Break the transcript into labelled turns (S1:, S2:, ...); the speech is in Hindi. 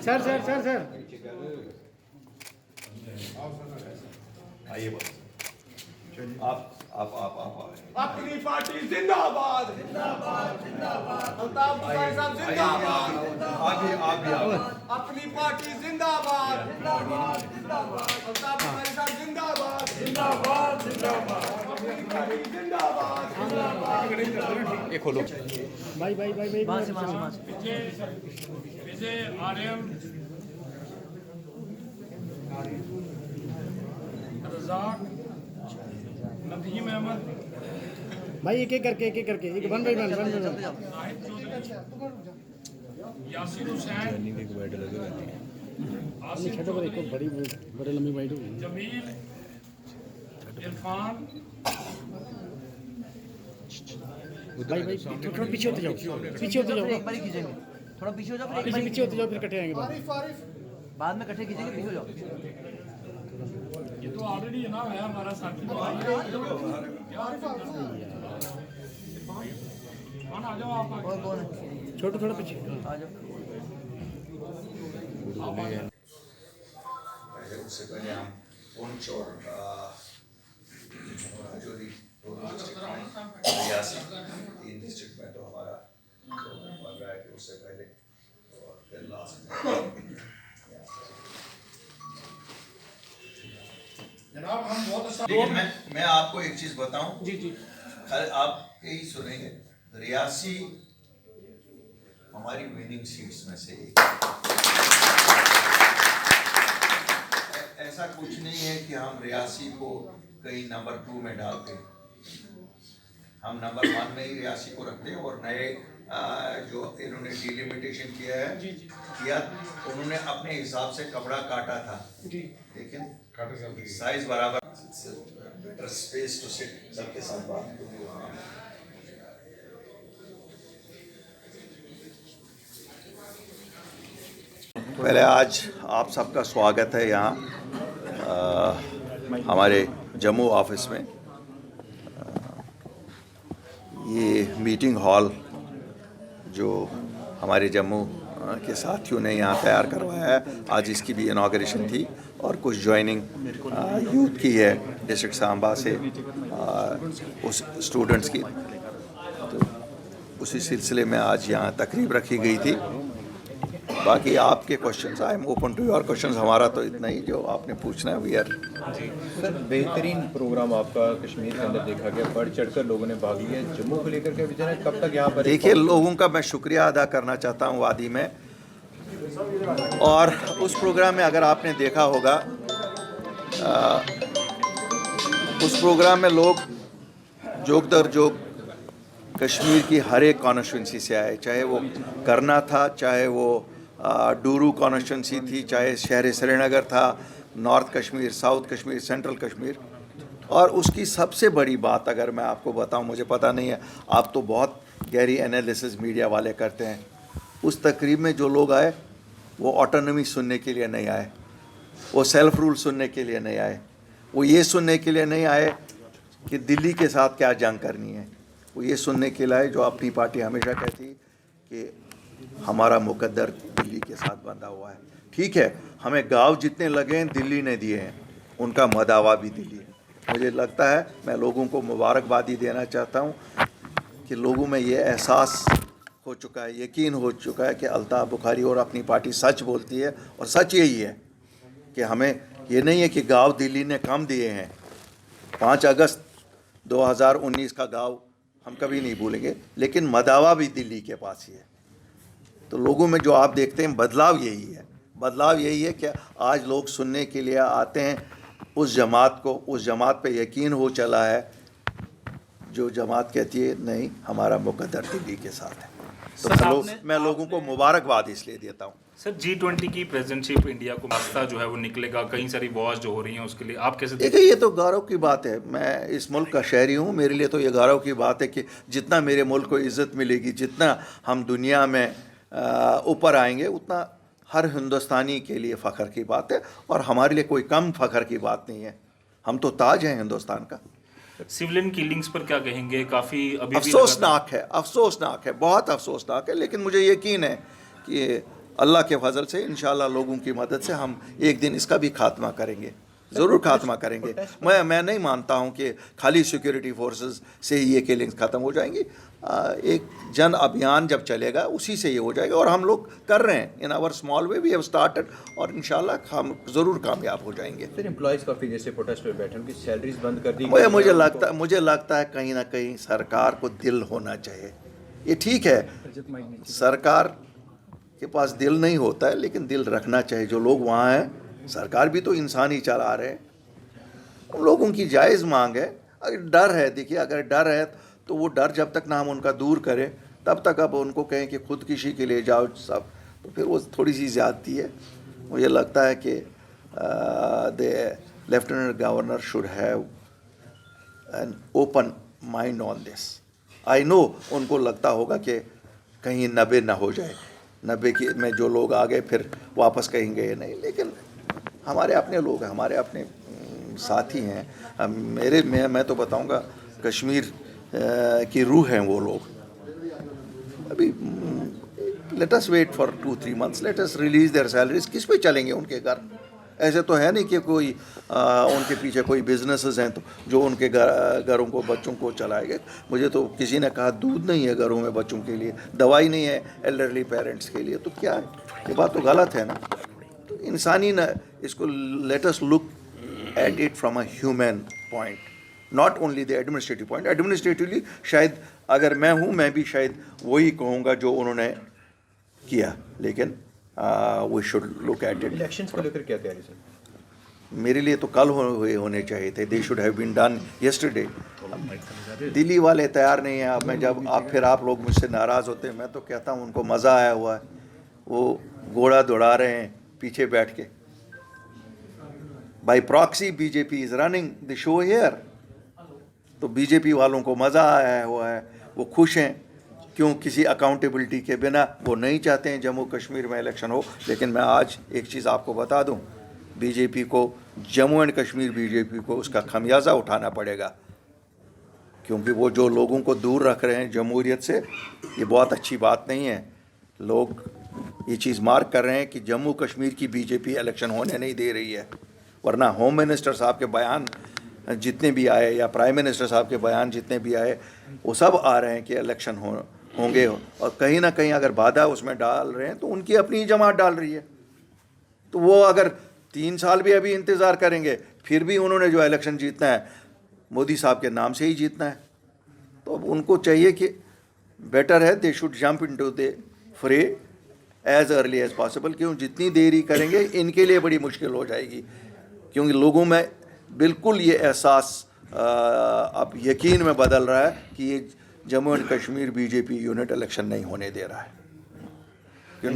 S1: सर सर सर सर
S2: आइए बस आप
S3: अपनी पार्टी जिंदाबाद जिंदाबाद जिंदाबाद अल्ताफ बुखारी साहब जिंदाबाद
S2: आप भी
S3: अपनी पार्टी जिंदाबाद जिंदाबाद जिंदाबाद अल्ताफ बुखारी साहब जिंदाबाद जिंदाबाद जिंदाबाद अपनी पार्टी जिंदाबाद जिंदाबाद
S2: ये खोलो
S1: भाई भाई भाई भाई
S4: विजय आर्यन रजाक नदीम अहमद
S1: भाई एक एक करके एक one by one
S4: Nahid Chaudhary Yasir Hussain Asif
S1: छठो पर एक
S4: चौधरी
S1: बड़ी लंबी बाइट होगी
S4: जमील इरफान
S1: भाई भाई थोड़ा पीछे होते जाओ
S5: एक बार ही खींचेंगे थोड़ा पीछे हो जाओ फिर एक बार
S1: पीछे होते जाओ फिर इकट्ठे आएंगे बाद
S5: बाद में इकट्ठे खींचेंगे पीछे हो जाओ
S4: ये तो ऑलरेडी ना है हमारा साथी इरफान आ जाओ आप आगे।
S5: और कौन है
S1: छोटू थोड़ा पीछे
S5: आ जाओ
S2: उससे पहले हम पुंछ और राजौरी दोनों डिस्ट्रिक्ट में रियासी 3 डिस्ट्रिक्ट में तो हमारा बन रहा है कि उससे पहले और फिर लास्ट में
S4: जनाब हम बहुत अच्छा
S2: लेकिन मैं आपको एक चीज बताऊं जी जी आप यही सुनेंगे रियासी हमारी विनिंग सीट्स में से एक ऐसा कुछ नहीं है कि हम रियासी को कहीं नंबर 2 में डालते हैं हम नंबर 1 में ही रियासी को रखते हैं और नए जो इन्होंने डिलिमिटेशन किया है उन्होंने अपने हिसाब से कपड़ा काटा था लेकिन साइज बराबर बेटर स्पेस टू सिट सबके साथ बात पहले आज आप सबका स्वागत है यहाँ हमारे जम्मू ऑफिस में ये मीटिंग हॉल जो हमारे जम्मू के साथियों ने यहाँ तैयार करवाया है आज इसकी भी इनाग्रेशन थी और कुछ ज्वाइनिंग यूथ की है डिस्ट्रिक्ट सांबा से उस स्टूडेंट्स की तो उसी सिलसिले में आज यहाँ तकरीब रखी गई थी बाकी आपके questions I am open to your questions हमारा तो इतना ही जो आपने पूछना है वी आर
S6: सर बेहतरीन प्रोग्राम आपका कश्मीर के अंदर देखा गया बढ़ चढ़कर लोगों ने भाग लिया जम्मू को लेकर के विजय कब तक यहाँ पर
S2: देखिए लोगों का मैं शुक्रिया अदा करना चाहता हूँ वादी में और उस प्रोग्राम में अगर आपने देखा होगा उस प्रोग्राम में लोग जोक दर जोक कश्मीर की हर एक कॉन्स्टिट्यूंसी से आए चाहे वो करना था चाहे वो डूरू कॉन्स्टिट्यूंसी थी चाहे शहर श्रीनगर था north Kashmir south Kashmir central Kashmir और उसकी सबसे बड़ी बात अगर मैं आपको बताऊं मुझे पता नहीं है आप तो बहुत गहरी एनालिसिस मीडिया वाले करते हैं उस तकरीब में जो लोग आए वो ऑटोनॉमी सुनने के लिए नहीं आए वो सेल्फ रूल सुनने के लिए नहीं आए वो ये सुनने के लिए नहीं आए कि दिल्ली के साथ क्या जंग करनी है वो ये सुनने के लिए जो अपनी पार्टी हमेशा कहती कि हमारा मुकद्दर दिल्ली के साथ बंधा हुआ है ठीक है हमें गांव जितने लगे हैं दिल्ली ने दिए हैं उनका मदावा भी दिल्ली है मुझे लगता है मैं लोगों को मुबारकबादी देना चाहता हूँ कि लोगों में ये एहसास हो चुका है यकीन हो चुका है कि अल्ताफ बुखारी और अपनी पार्टी सच बोलती है और सच यही है कि हमें ये नहीं है कि गांव दिल्ली ने कम दिए हैं 5 अगस्त 2019 का गांव हम कभी नहीं भूलेंगे लेकिन मदावा भी दिल्ली के पास ही है तो लोगों में जो आप देखते हैं बदलाव यही है कि आज लोग सुनने के लिए आते हैं उस जमात पे यकीन हो चला है जो जमात कहती है नहीं हमारा मुकद्दर दिल्ली के साथ है तो मैं लोगों को मुबारकबाद इसलिए देता हूँ
S7: सर G20 की प्रेसिडेंटशिप इंडिया को रास्ता जो है वो निकलेगा कई सारी वॉर्स जो हो रही हैं उसके लिए आप कैसे
S2: देखिए ये तो गौरव की बात है मैं इस मुल्क का शहरी हूँ मेरे लिए तो ये गौरव की बात है कि जितना मेरे मुल्क को इज़्ज़त मिलेगी जितना हम दुनिया में ऊपर आएंगे उतना हर हिंदुस्तानी के लिए फ़ख्र की बात है और हमारे लिए कोई कम फ़ख्र की बात नहीं है हम तो ताज हैं हिंदुस्तान का
S7: सिविलियन किलिंग्स पर क्या कहेंगे काफ़ी अभी
S2: अफसोसनाक है बहुत अफसोसनाक है लेकिन मुझे यकीन है कि अल्लाह के फजल से इंशाल्लाह लोगों की मदद से हम एक दिन इसका भी खात्मा करेंगे, ज़रूर खात्मा करेंगे। मैं नहीं मानता हूँ कि खाली सिक्योरिटी फोर्सेस से ही ये किलिंग्स ख़त्म हो जाएंगी। एक जन अभियान जब चलेगा उसी से ये हो जाएगा, और हम लोग कर रहे हैं in our small way we have started, और इंशाल्लाह हम ज़रूर कामयाब हो जाएंगे।
S6: फिर एम्प्लॉयज़ काफ़ी जैसे प्रोटेस्ट पे बैठे, उनकी सैलरीज बंद कर दी।
S2: मुझे लगता है कहीं ना कहीं सरकार को दिल होना चाहिए। ये ठीक है, सरकार के पास दिल नहीं होता है, लेकिन दिल रखना चाहिए। जो लोग वहाँ हैं, सरकार भी तो इंसान ही चला रहे हैं, उन लोगों की जायज़ मांग है। अगर डर है, देखिए अगर डर है तो वो डर जब तक ना हम उनका दूर करें तब तक अब उनको कहें कि खुदकुशी के लिए जाओ सब, तो फिर वो थोड़ी सी ज़्यादती है। मुझे लगता है कि the lieutenant governor should have an open mind on this. I know उनको लगता होगा कि कहीं 90 ना हो जाए, 90 की में जो लोग आ गए फिर वापस कहेंगे नहीं, लेकिन हमारे अपने लोग हैं, हमारे अपने साथी हैं। मैं तो बताऊंगा कश्मीर की रूह हैं वो लोग। अभी let us wait for 2-3 months, let us release their salaries. किस पे चलेंगे उनके घर? ऐसे तो है नहीं कि कोई उनके पीछे कोई बिजनेसेस हैं तो जो उनके घरों को बच्चों को चलाएंगे। मुझे तो किसी ने कहा दूध नहीं है घरों में बच्चों के लिए, दवाई नहीं है एल्डरली पेरेंट्स के लिए, तो क्या है? ये बात तो गलत है ना। तो इंसानी ना इसको let us look at it from a human point, not only the administrative point. Administratively शायद अगर मैं हूँ, मैं भी शायद वही कहूँगा जो उन्होंने किया, लेकिन we should look at it.
S6: Elections को लेकर क्या तैयारी सर?
S2: मेरे लिए तो कल होने चाहिए थे, they should have been done yesterday. Delhi वाले तैयार नहीं हैं। अब मैं जब आप लोग मुझसे नाराज़ होते हैं, मैं तो कहता हूँ उनको मज़ा आया हुआ है, वो घोड़ा दौड़ा रहे हैं पीछे बैठ के। By proxy BJP is running the show here. तो बीजेपी वालों को मज़ा आया हुआ है, वो खुश हैं। क्यों? किसी अकाउंटेबिलिटी के बिना वो नहीं चाहते हैं जम्मू कश्मीर में इलेक्शन हो। लेकिन मैं आज एक चीज़ आपको बता दूं, बीजेपी को, जम्मू एंड कश्मीर बीजेपी को उसका खमियाजा उठाना पड़ेगा, क्योंकि वो जो लोगों को दूर रख रहे हैं जमहूरियत से, ये बहुत अच्छी बात नहीं है। लोग ये चीज़ मार्क कर रहे हैं कि जम्मू कश्मीर की बीजेपी इलेक्शन होने नहीं दे रही है, वरना होम मिनिस्टर साहब के बयान जितने भी आए या प्राइम मिनिस्टर साहब के बयान जितने भी आए, वो सब आ रहे हैं कि इलेक्शन होंगे। और कहीं ना कहीं अगर बाधा उसमें डाल रहे हैं तो उनकी अपनी जमात डाल रही है। तो वो अगर 3 साल भी अभी इंतज़ार करेंगे, फिर भी उन्होंने जो इलेक्शन जीतना है मोदी साहब के नाम से ही जीतना है। तो अब उनको चाहिए कि बेटर है they should jump into the fray as early as possible. क्यों? जितनी देरी करेंगे इनके लिए बड़ी मुश्किल हो जाएगी, क्योंकि लोगों में बिल्कुल ये एहसास अब यकीन में बदल रहा है कि ये Jammu and Kashmir BJP unit election नहीं होने दे रहा है।